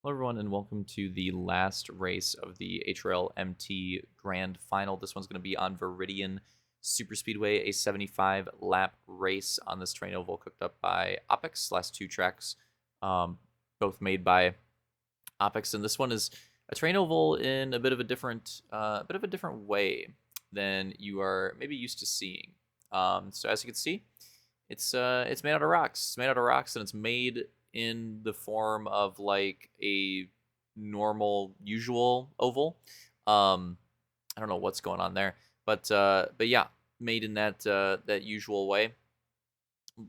Hello, everyone, and welcome to the last race of the HRL MT Grand Final. This one's going to be on Viridian Superspeedway, a 75-lap race on this terrain oval cooked up by Opex. Last two tracks, both made by Opex, and this one is a terrain oval in a bit of a different way than you are maybe used to seeing. So as you can see, it's made out of rocks. It's made out of rocks, and it's made in the form of like a normal, usual oval. I don't know what's going on there, but yeah, made in that usual way,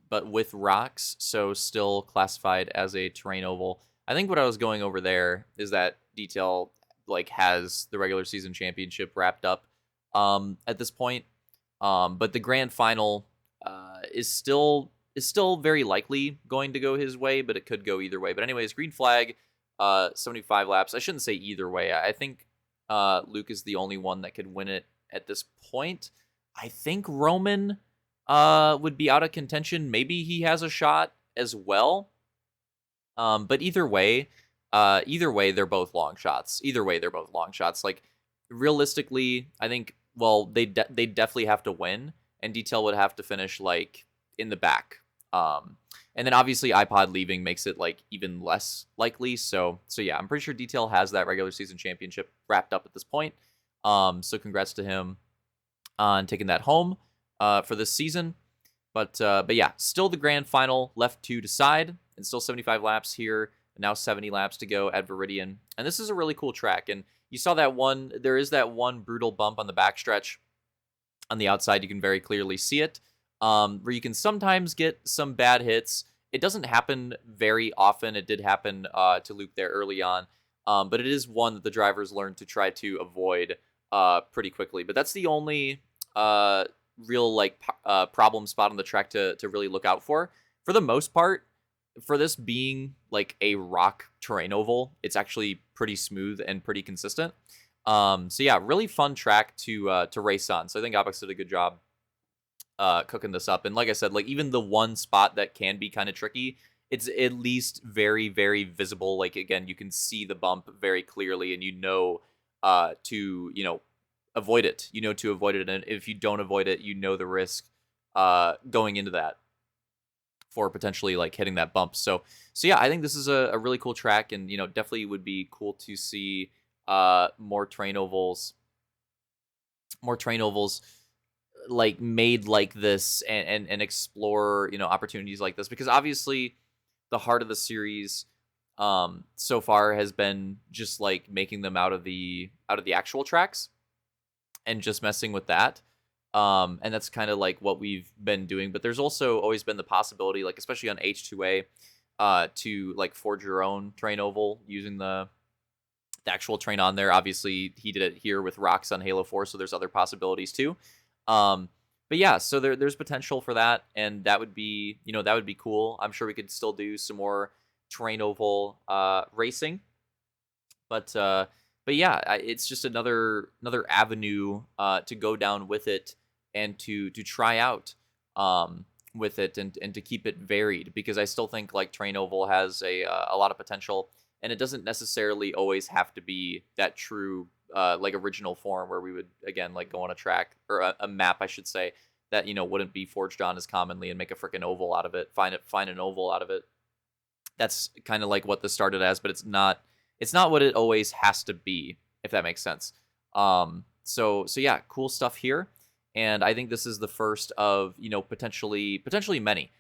but with rocks, so still classified as a terrain oval. I think what I was going over there is that detail like has the regular season championship wrapped up at this point. But the grand final is still very likely going to go his way, but it could go either way. But anyways, green flag, 75 laps. I shouldn't say either way. I think Luke is the only one that could win it at this point. I think Roman would be out of contention. Maybe he has a shot as well. But either way, they're both long shots. Either way, they're both long shots. Like realistically, I think they definitely have to win, and Detail would have to finish like in the back. And then obviously iPod leaving makes it like even less likely. So yeah, I'm pretty sure Detail has that regular season championship wrapped up at this point. So congrats to him on taking that home for this season. But yeah, still the grand final left to decide, and still 75 laps here. And now 70 laps to go at Viridian. And this is a really cool track. And you saw that one. There is that one brutal bump on the backstretch. On the outside, you can very clearly see it, where you can sometimes get some bad hits. It doesn't happen very often. It did happen to Luke there early on, but it is one that the drivers learned to try to avoid pretty quickly. But that's the only real problem spot on the track to really look out for. For the most part, for this being like a rock terrain oval, it's actually pretty smooth and pretty consistent. So yeah, really fun track to race on. So I think Apex did a good job cooking this up. And like I said, like even the one spot that can be kind of tricky, it's at least very, very visible. Like again, you can see the bump very clearly, and to avoid it. You know to avoid it, and if you don't avoid it, you know the risk going into that for potentially like hitting that bump. So yeah, I think this is a really cool track, and definitely would be cool to see more terrain ovals like made like this, and explore opportunities like this, because obviously the heart of the series so far has been just like making them out of the actual tracks and just messing with that. And that's kind of like what we've been doing, but there's also always been the possibility, like especially on H2A, to like forge your own terrain oval using the actual terrain on there. Obviously he did it here with rocks on Halo 4, so there's other possibilities too. But yeah, so there's potential for that, and that would be cool. I'm sure we could still do some more terrain oval racing, but yeah, it's just another avenue to go down with it, and to try out with it, and to keep it varied, because I still think like terrain oval has a lot of potential, and it doesn't necessarily always have to be that true like original form where we would again like go on a track, or a map I should say, that wouldn't be forged on as commonly, and make a freaking oval out of it, find an oval out of it. That's kind of like what this started as, but it's not what it always has to be, if that makes sense. So yeah, cool stuff here, and I think this is the first of potentially many,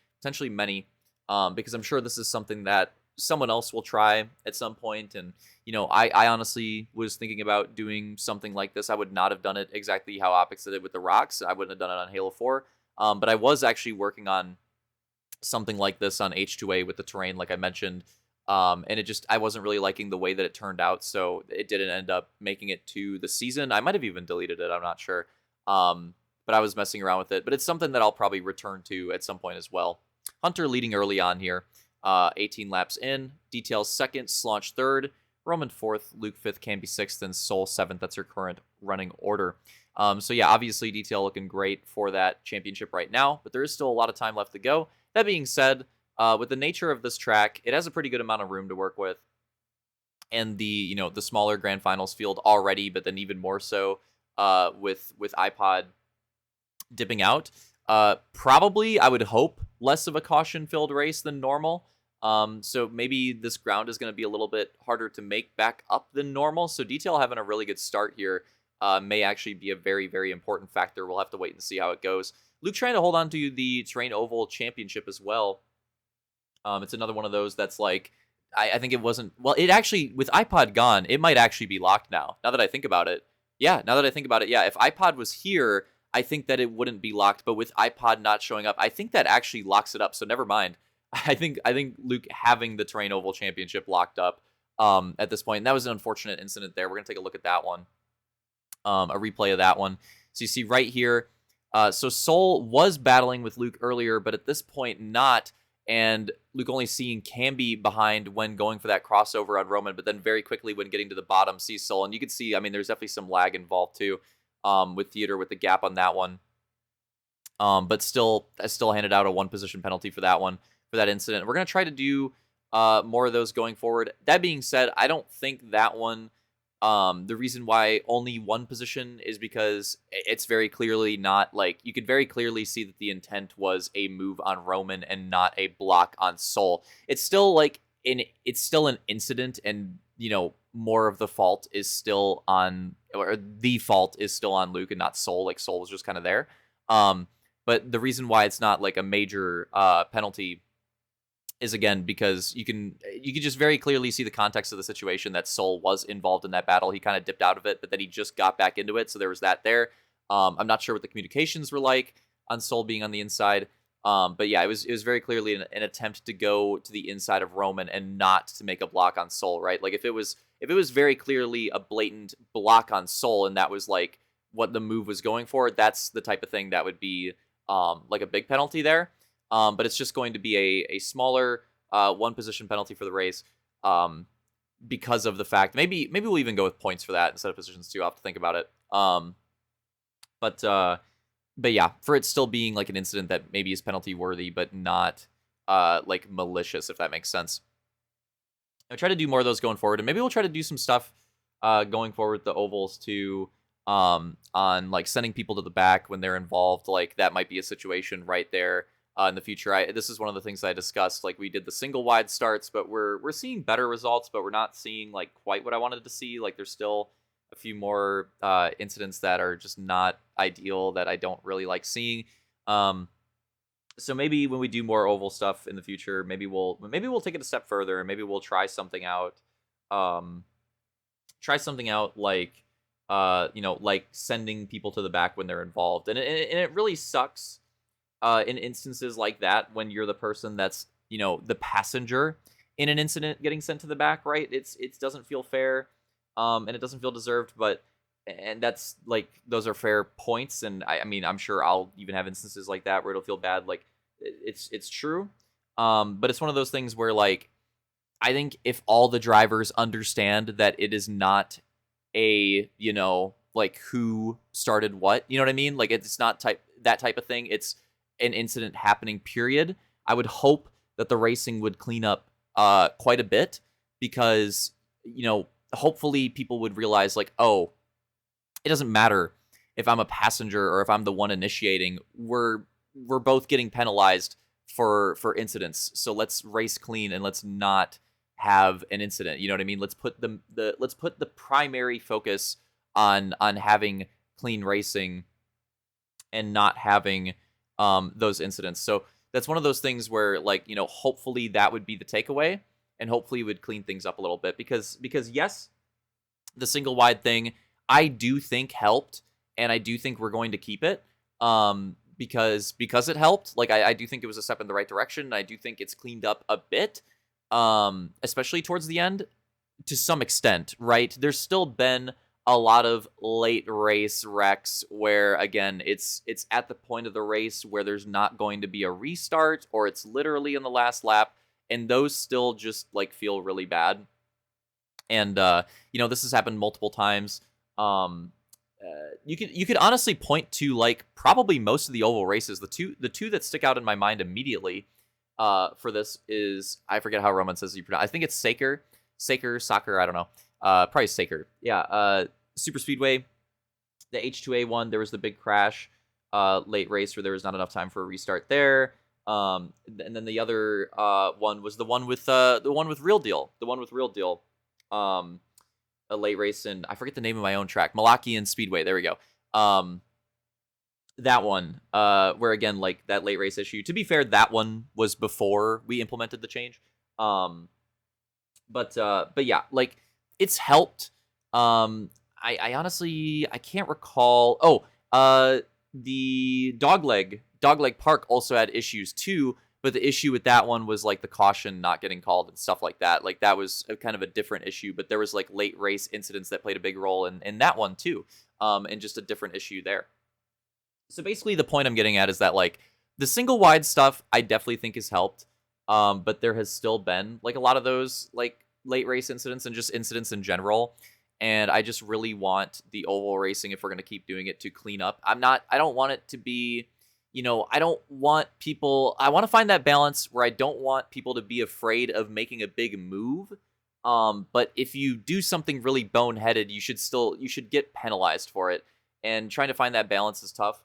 because I'm sure this is something that someone else will try at some point. And I honestly was thinking about doing something like this. I would not have done it exactly how Opix did it with the rocks. I wouldn't have done it on Halo 4, but I was actually working on something like this on H2A with the terrain, like I mentioned. And I wasn't really liking the way that it turned out, so it didn't end up making it to the season. I might have even deleted it, I'm not sure. But I was messing around with it. But it's something that I'll probably return to at some point as well. Hunter leading early on here. 18 laps in. Details second, Slaunch third, Roman fourth, Luke fifth, Canby sixth, and Soul seventh. That's her current running order. So yeah, obviously Detail looking great for that championship right now, but there is still a lot of time left to go. That being said, with the nature of this track, it has a pretty good amount of room to work with. and the the smaller grand finals field already, but then even more so with iPod dipping out. Probably, I would hope, less of a caution-filled race than normal. So maybe this ground is going to be a little bit harder to make back up than normal. So Detail having a really good start here may actually be a very, very important factor. We'll have to wait and see how it goes. Luke trying to hold on to the Terrain Oval Championship as well. It's another one of those that's like, I think it wasn't, well, it actually, with iPod gone, it might actually be locked now that I think about it. Yeah, now that I think about it, yeah, if iPod was here, I think that it wouldn't be locked, but with iPod not showing up, I think that actually locks it up, so never mind. I think Luke having the Terrain Oval Championship locked up at this point, and that was an unfortunate incident there. We're going to take a look at that one, a replay of that one. So you see right here, so Soul was battling with Luke earlier, but at this point not, and Luke only seeing Camby behind when going for that crossover on Roman, but then very quickly when getting to the bottom, sees Soul, and you can see, I mean, there's definitely some lag involved too. With Theater with the gap on that one. But still handed out a 1 position penalty for that one, for that incident. We're going to try to do more of those going forward. That being said, I don't think that one, the reason why only 1 position is because it's very clearly not, like, you could very clearly see that the intent was a move on Roman and not a block on Soul. It's still like, it's still an incident, and, more of the fault is still on, or the fault is still on Luke and not Soul. Like, Soul was just kind of there. But the reason why it's not like a major penalty is, again, because you can just very clearly see the context of the situation, that Soul was involved in that battle. He kind of dipped out of it, but then he just got back into it. So there was that there. I'm not sure what the communications were like on Soul being on the inside. But yeah, it was very clearly an attempt to go to the inside of Roman and not to make a block on Soul, right? Like, if it was very clearly a blatant block on Soul and that was like what the move was going for, that's the type of thing that would be like a big penalty there. But it's just going to be a smaller 1 position penalty for the race because of the fact, maybe we'll even go with points for that instead of positions too. I'll have to think about it. But yeah, for it still being like an incident that maybe is penalty worthy, but not like malicious, if that makes sense. I'll try to do more of those going forward, and maybe we'll try to do some stuff going forward with the ovals too, on like sending people to the back when they're involved. Like, that might be a situation right there in the future. This is one of the things I discussed. Like, we did the single wide starts, but we're seeing better results, but we're not seeing like quite what I wanted to see. Like, there's still a few more incidents that are just not ideal that I don't really like seeing. So maybe when we do more oval stuff in the future, maybe we'll take it a step further, and maybe we'll try something out. Like like sending people to the back when they're involved, and it really sucks in instances like that when you're the person that's the passenger in an incident getting sent to the back, right? It doesn't feel fair, and it doesn't feel deserved, and that's like, those are fair points, and I mean, I'm sure I'll even have instances like that where it'll feel bad. Like, it's true, but it's one of those things where, like, I think if all the drivers understand that it is not a like who started what, you know what I mean? Like, it's not that type of thing. It's an incident happening, period. I would hope that the racing would clean up quite a bit, because hopefully people would realize, like, oh, it doesn't matter if I'm a passenger or if I'm the one initiating. We're both getting penalized for incidents. So let's race clean and let's not have an incident. You know what I mean? Let's put the primary focus on having clean racing and not having those incidents. So that's one of those things where, like, hopefully that would be the takeaway, and hopefully it would clean things up a little bit, because yes, the single wide thing I do think helped, and I do think we're going to keep it because it helped. Like, I do think it was a step in the right direction, and I do think it's cleaned up a bit, especially towards the end, to some extent, right? There's still been a lot of late race wrecks where, again, it's at the point of the race where there's not going to be a restart, or it's literally in the last lap, and those still just like feel really bad. And this has happened multiple times. You could honestly point to, like, probably most of the oval races. The two that stick out in my mind immediately for this is, I forget how Roman says you pronounce. I think it's Saker. Soccer, I don't know. Probably Saker. Yeah. Superspeedway, the H2A one, there was the big crash late race where there was not enough time for a restart there. And then the other one was the one with Real Deal, a late race, and I forget the name of my own track, Malakian Speedway. There we go. That one, where again, like that late race issue. To be fair, that one was before we implemented the change. But yeah, like it's helped. I honestly I can't recall. The Dogleg Park also had issues too, but the issue with that one was like the caution not getting called and stuff like that. Like that was kind of a different issue, but there was like late race incidents that played a big role in that one too, and just a different issue there. So basically, the point I'm getting at is that like the single wide stuff I definitely think has helped, but there has still been like a lot of those like late race incidents and just incidents in general. And I just really want the oval racing, if we're going to keep doing it, to clean up. I don't want it to be, I don't want people, I want to find that balance where I don't want people to be afraid of making a big move. But if you do something really boneheaded, you should get penalized for it. And trying to find that balance is tough.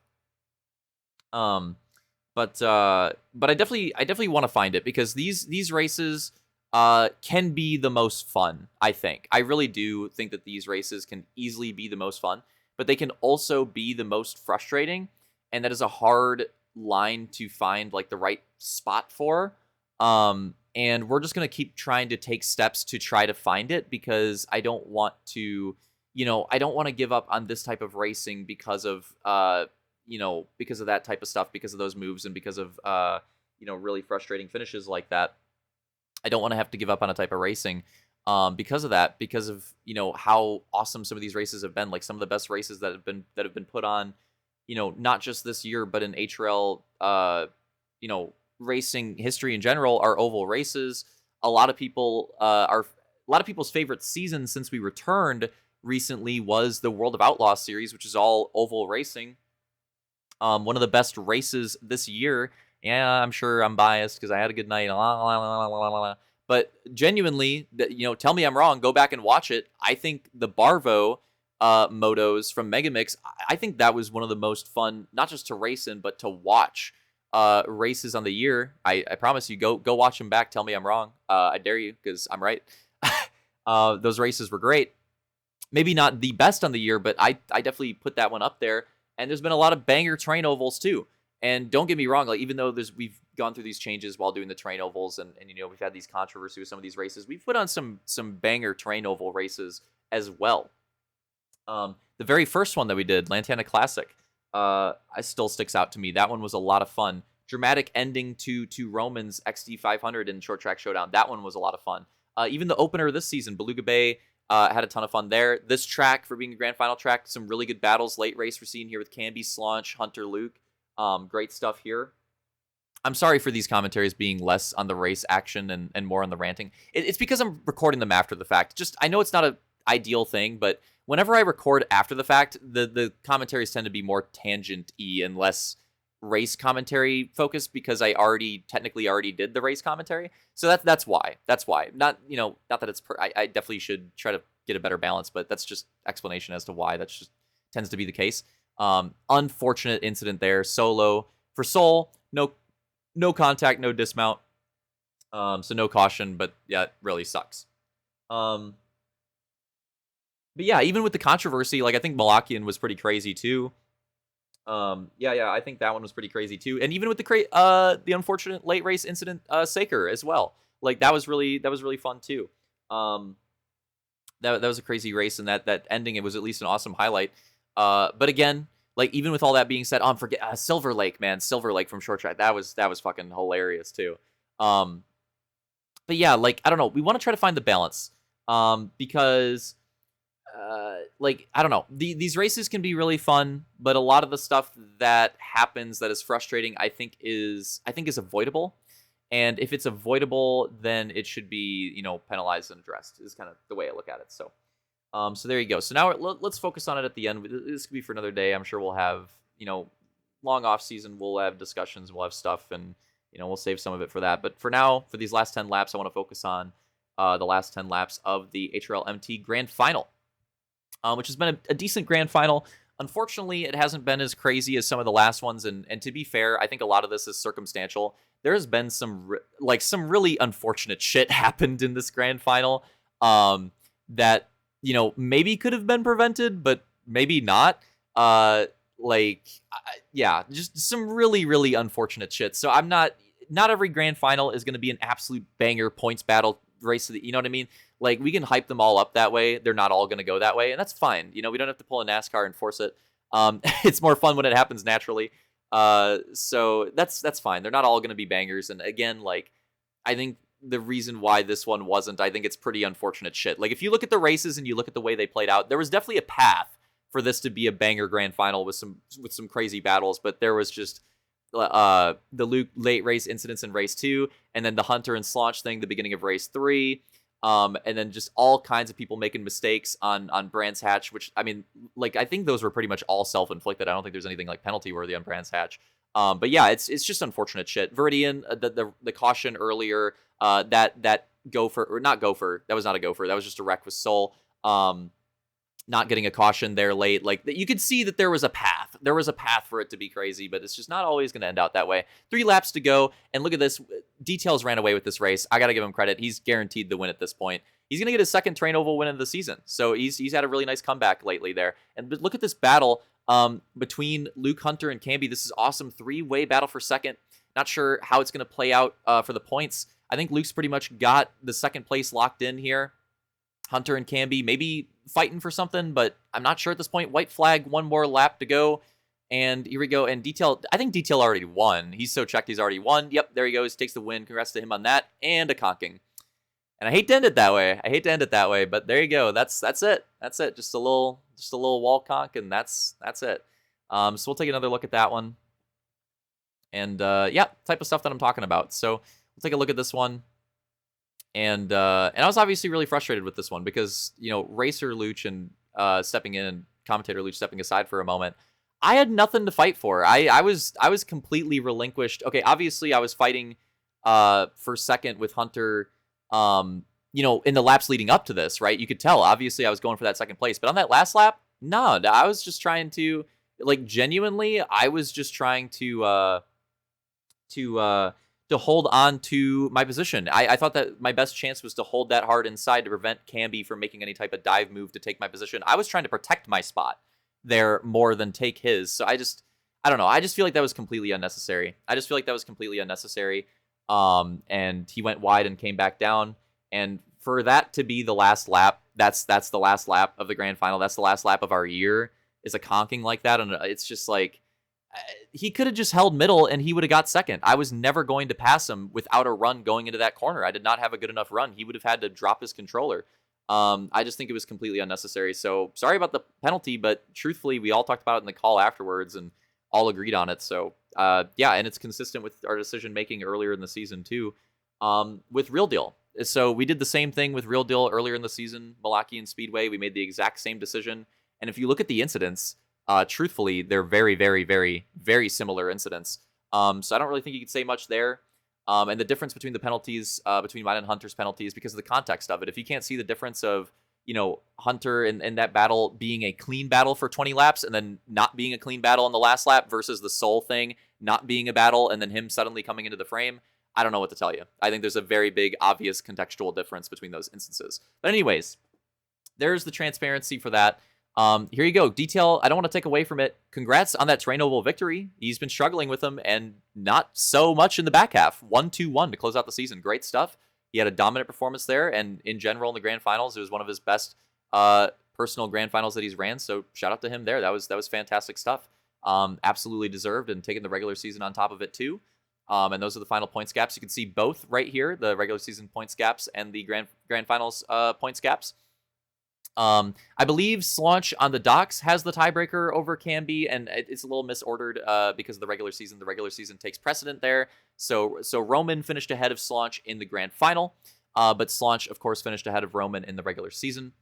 But I definitely want to find it, because these races can be the most fun, I think. I really do think that these races can easily be the most fun, but they can also be the most frustrating, and that is a hard line to find like the right spot for. And we're just going to keep trying to take steps to try to find it, because I don't want to, I don't want to give up on this type of racing because of because of that type of stuff, because of those moves, and because of really frustrating finishes like that. I don't want to have to give up on a type of racing because of that, because of how awesome some of these races have been. Like some of the best races that have been put on, not just this year, but in HRL, racing history in general, are oval races. A lot of people's favorite season since we returned recently was the World of Outlaws series, which is all oval racing. One of the best races this year. Yeah, I'm sure I'm biased because I had a good night. But genuinely, tell me I'm wrong. Go back and watch it. I think the Barvo motos from Megamix, I think that was one of the most fun, not just to race in, but to watch races on the year. I promise you, go watch them back. Tell me I'm wrong. I dare you, because I'm right. Those races were great. Maybe not the best on the year, but I definitely put that one up there. And there's been a lot of banger train ovals too. And don't get me wrong, like even though we've gone through these changes while doing the train ovals, and we've had these controversies with some of these races, we've put on some banger train oval races as well. The very first one that we did, Lantana Classic, still sticks out to me. That one was a lot of fun. Dramatic ending to Roman's XD 500 in Short Track Showdown. That one was a lot of fun. Even the opener this season, Beluga Bay, had a ton of fun there. This track, for being a grand final track, some really good battles. Late race we're seeing here with Canby, Slaunch, Hunter, Luke. Great stuff here. I'm sorry for these commentaries being less on the race action and more on the ranting. It's because I'm recording them after the fact. Just, I know it's not an ideal thing, but whenever I record after the fact, the commentaries tend to be more tangent-y and less race commentary focused, because I technically already did the race commentary. So that's why. Not that it's I definitely should try to get a better balance, but that's just explanation as to why that just tends to be the case. Unfortunate incident there. Solo for Soul, no contact, no dismount. So no caution, but yeah, it really sucks. But yeah, even with the controversy, like I think Malakian was pretty crazy too. Yeah, I think that one was pretty crazy too. And even with the unfortunate late race incident, Saker as well. Like that was really fun too. That was a crazy race, and that ending, it was at least an awesome highlight. But again, like even with all that being said, forget Silver Lake, man, Silver Lake from Short Track. That was fucking hilarious too. But yeah, like I don't know, we want to try to find the balance, because like I don't know, these races can be really fun, but a lot of the stuff that happens that is frustrating, I think is avoidable. And if it's avoidable, then it should be penalized and addressed. Is kind of the way I look at it. So. So there you go. So now let's focus on it at the end. This could be for another day. I'm sure we'll have, long off season. We'll have discussions. We'll have stuff, and we'll save some of it for that. But for now, for these last 10 laps, I want to focus on the last 10 laps of the HRL MT Grand Final, which has been a decent Grand Final. Unfortunately, it hasn't been as crazy as some of the last ones, and to be fair, I think a lot of this is circumstantial. There has been some really unfortunate shit happened in this Grand Final that maybe could have been prevented, but maybe not. Yeah, just some really unfortunate shit. So I'm not every Grand Final is going to be an absolute banger points battle race. You know what I mean? Like, we can hype them all up that way. They're not all going to go that way, and that's fine. We don't have to pull a NASCAR and force it. It's more fun when it happens naturally. So that's fine. They're not all going to be bangers. And again, I think the reason why this one wasn't, I think it's pretty unfortunate shit. Like, if you look at the races and you look at the way they played out, there was definitely a path for this to be a banger Grand Final with some crazy battles, but there was just the Luke late race incidents in race 2, and then the Hunter and Slaunch thing the beginning of race 3. And then just all kinds of people making mistakes on Brands Hatch, which, I mean, I think those were pretty much all self-inflicted. I don't think there's anything penalty worthy on Brands Hatch. But yeah, it's just unfortunate shit. Viridian, the caution earlier, that gopher, or not gopher, that was not a gopher, that was just a wreck with Soul. Not getting a caution there late, you could see that there was a path. There was a path for it to be crazy, but it's just not always going to end out that way. 3 laps to go, and look at this. Details ran away with this race. I got to give him credit. He's guaranteed the win at this point. He's going to get his second train oval win of the season, so he's had a really nice comeback lately there. And look at this battle between Luke, Hunter, and Camby. This is awesome. 3-way battle for second. Not sure how it's going to play out for the points. I think Luke's pretty much got the second place locked in here. Hunter and Camby maybe fighting for something, but I'm not sure at this point. White flag, 1 more lap to go. And here we go. And Detail, I think Detail already won. He's so checked he's already won. Yep, there he goes. Takes the win. Congrats to him on that. And a conking. And I hate to end it that way. But there you go. That's it. That's it. Just a little wall conk, and that's it. So we'll take another look at that one. And yeah, type of stuff that I'm talking about. So we'll take a look at this one. And I was obviously really frustrated with this one because, Racer Luch and stepping in and commentator Luch stepping aside for a moment, I had nothing to fight for. I was completely relinquished. Okay, obviously I was fighting for second with Hunter, in the laps leading up to this, right? You could tell, obviously I was going for that second place. But on that last lap, no, I was just trying to, genuinely, I was just trying to hold on to my position. I thought that my best chance was to hold that hard inside to prevent Camby from making any type of dive move to take my position. I was trying to protect my spot there more than take his. So I don't know. I just feel like that was completely unnecessary. And he went wide and came back down. And for that to be the last lap, that's the last lap of the Grand Final. That's the last lap of our year, is a conking like that. And it's just he could have just held middle and he would have got second. I was never going to pass him without a run going into that corner. I did not have a good enough run. He would have had to drop his controller. I just think it was completely unnecessary. So sorry about the penalty, but truthfully, we all talked about it in the call afterwards and all agreed on it. So yeah, and it's consistent with our decision making earlier in the season too, with Real Deal. So we did the same thing with Real Deal earlier in the season, Milwaukee and Speedway. We made the exact same decision. And if you look at the incidents, truthfully, they're very similar incidents. So I don't really think you could say much there. And the difference between the penalties, between mine and Hunter's penalties, because of the context of it. If you can't see the difference of, Hunter and that battle being a clean battle for 20 laps and then not being a clean battle on the last lap versus the Soul thing not being a battle and then him suddenly coming into the frame, I don't know what to tell you. I think there's a very big, obvious contextual difference between those instances. But anyways, there's the transparency for that. Here you go. Detail, I don't want to take away from it. Congrats on that terrain oval victory. He's been struggling with them and not so much in the back half. 1-2-1 to close out the season. Great stuff. He had a dominant performance there, and in general in the Grand Finals, it was one of his best personal Grand Finals that he's ran, so shout out to him there. That was fantastic stuff. Absolutely deserved, and taking the regular season on top of it too. And those are the final points gaps. You can see both right here, the regular season points gaps and the Grand Finals points gaps. I believe Slaunch on the docks has the tiebreaker over Camby, and it's a little misordered because of the regular season. The regular season takes precedent there. So Roman finished ahead of Slaunch in the Grand Final, but Slaunch, of course, finished ahead of Roman in the regular season.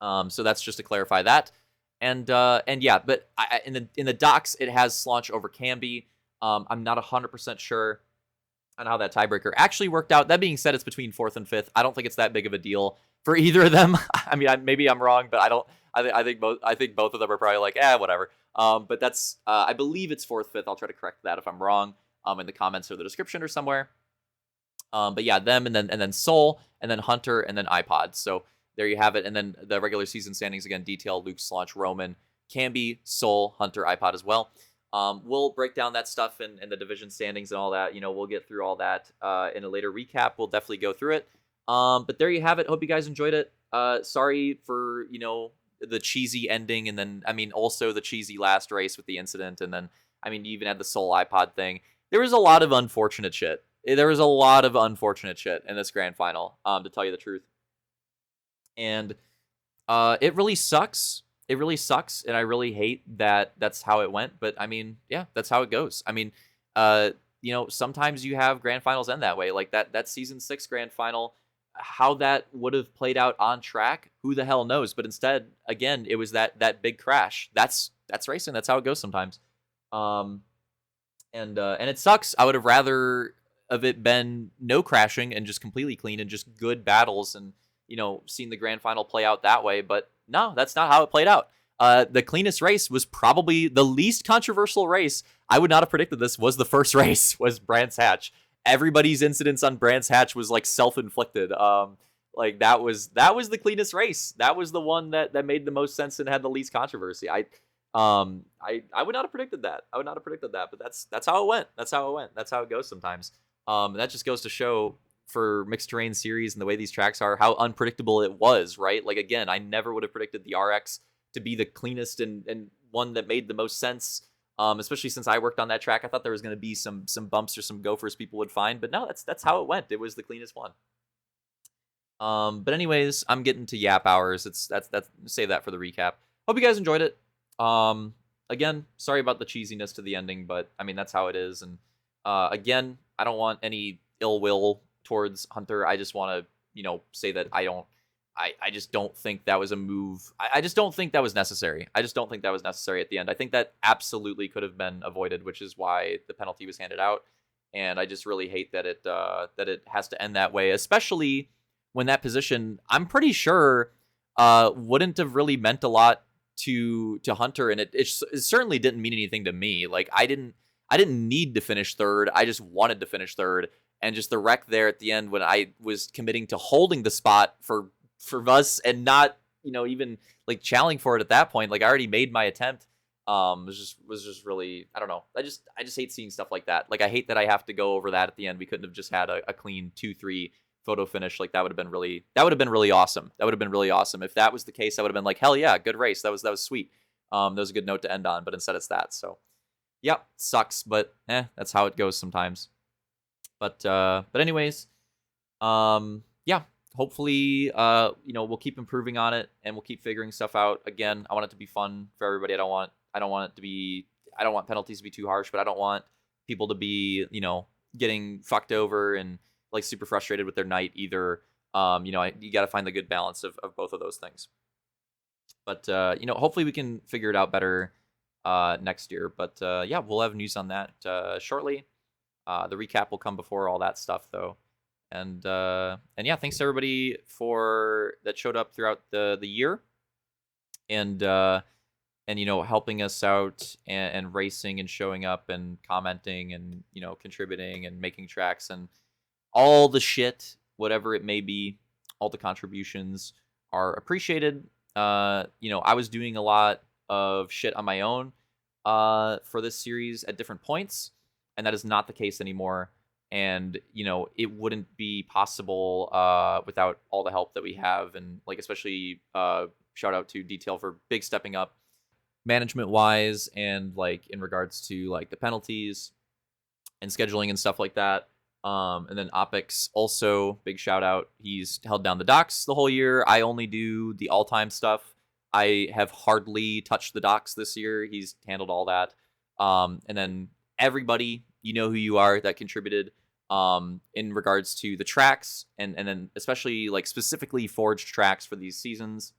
So that's just to clarify that. And yeah, but in the docks, it has Slaunch over Camby. I'm not 100% sure. on how that tiebreaker actually worked out. That being said, it's between 4th and 5th. I don't think it's that big of a deal for either of them. I mean, maybe I'm wrong, but I don't. I think both. I think both of them are probably like, whatever. But that's. I believe it's 4th, 5th. I'll try to correct that if I'm wrong. In the comments or the description or somewhere. But yeah, them and then Soul and then Hunter and then iPod. So there you have it. And then the regular season standings again: Detail, Luke, Slaunch, Roman, Camby, Soul, Hunter, iPod as well. We'll break down that stuff and the division standings and all that. We'll get through all that in a later recap. We'll definitely go through it. But there you have it. Hope you guys enjoyed it. Sorry for, the cheesy ending. And then, also the cheesy last race with the incident. And then, you even had the Soul iPod thing. There was a lot of unfortunate shit. There was a lot of unfortunate shit in this grand final, to tell you the truth. And it really sucks. It really sucks, and I really hate that that's how it went. But yeah, that's how it goes. Sometimes you have grand finals end that way, like that season 6 grand final. How that would have played out on track, who the hell knows? But instead, again, it was that big crash. That's racing. That's how it goes sometimes. And it sucks. I would have rather of it been no crashing and just completely clean and just good battles and seen the grand final play out that way. But no, that's not how it played out. The cleanest race was probably the least controversial race. I would not have predicted this was the first race, was Brands Hatch. Everybody's incidents on Brands Hatch was like self-inflicted. That was the cleanest race. That was the one that made the most sense and had the least controversy. I would not have predicted that. But that's how it went. That's how it goes sometimes. That just goes to show, for mixed terrain series and the way these tracks are, how unpredictable it was, right? Like, again, I never would have predicted the RX to be the cleanest and one that made the most sense, especially since I worked on that track. I thought there was going to be some bumps or some gophers people would find, but no, that's how it went. It was the cleanest one. But anyways, I'm getting to yap hours. That's save that for the recap. Hope you guys enjoyed it. Again, sorry about the cheesiness to the ending, but that's how it is. And again, I don't want any ill will towards Hunter. I just want to, say that I just don't think that was a move. I just don't think that was necessary. I just don't think that was necessary at the end. I think that absolutely could have been avoided, which is why the penalty was handed out. And I just really hate that it has to end that way, especially when that position, I'm pretty sure, wouldn't have really meant a lot to Hunter, and it certainly didn't mean anything to me. Like, I didn't need to finish third. I just wanted to finish third. And just the wreck there at the end when I was committing to holding the spot for us and not, even like challenging for it at that point. Like, I already made my attempt. Was just really, I don't know. I just hate seeing stuff like that. Like, I hate that I have to go over that at the end. We couldn't have just had a clean 2-3 photo finish. Like, that would have been really awesome. That would have been really awesome. If that was the case, I would have been like, hell yeah, good race. That was sweet. That was a good note to end on, but instead it's that. So yeah, sucks, but that's how it goes sometimes. But anyways, yeah, hopefully, we'll keep improving on it and we'll keep figuring stuff out. Again, I want it to be fun for everybody. I don't want penalties to be too harsh, but I don't want people to be, getting fucked over and like super frustrated with their night either. You got to find the good balance of both of those things. But, hopefully we can figure it out better next year. But yeah, we'll have news on that shortly. The recap will come before all that stuff, though. And yeah, thanks to everybody that showed up throughout the year, and helping us out and racing and showing up and commenting and contributing and making tracks and all the shit, whatever it may be. All the contributions are appreciated. I was doing a lot of shit on my own for this series at different points. And that is not the case anymore. And, it wouldn't be possible without all the help that we have. And, like, especially shout out to Detail for big stepping up management-wise and, like, in regards to, like, the penalties and scheduling and stuff like that. And then Opix also, big shout out. He's held down the docks the whole year. I only do the all-time stuff. I have hardly touched the docks this year. He's handled all that. And then everybody, who you are, that contributed in regards to the tracks and then especially like specifically forged tracks for these seasons.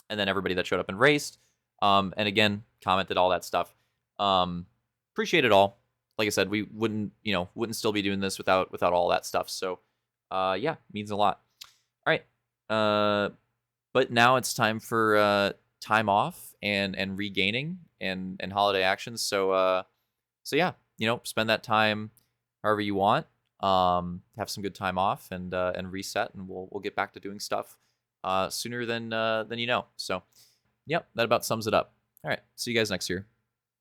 And then everybody that showed up and raced. And again, commented all that stuff. Appreciate it all. like I said, we wouldn't still be doing this without all that stuff. So yeah, means a lot. All right. But now it's time for time off and regaining and holiday actions. So yeah, spend that time however you want. Have some good time off and reset, and we'll get back to doing stuff sooner than you know. So, yep, that about sums it up. All right, see you guys next year.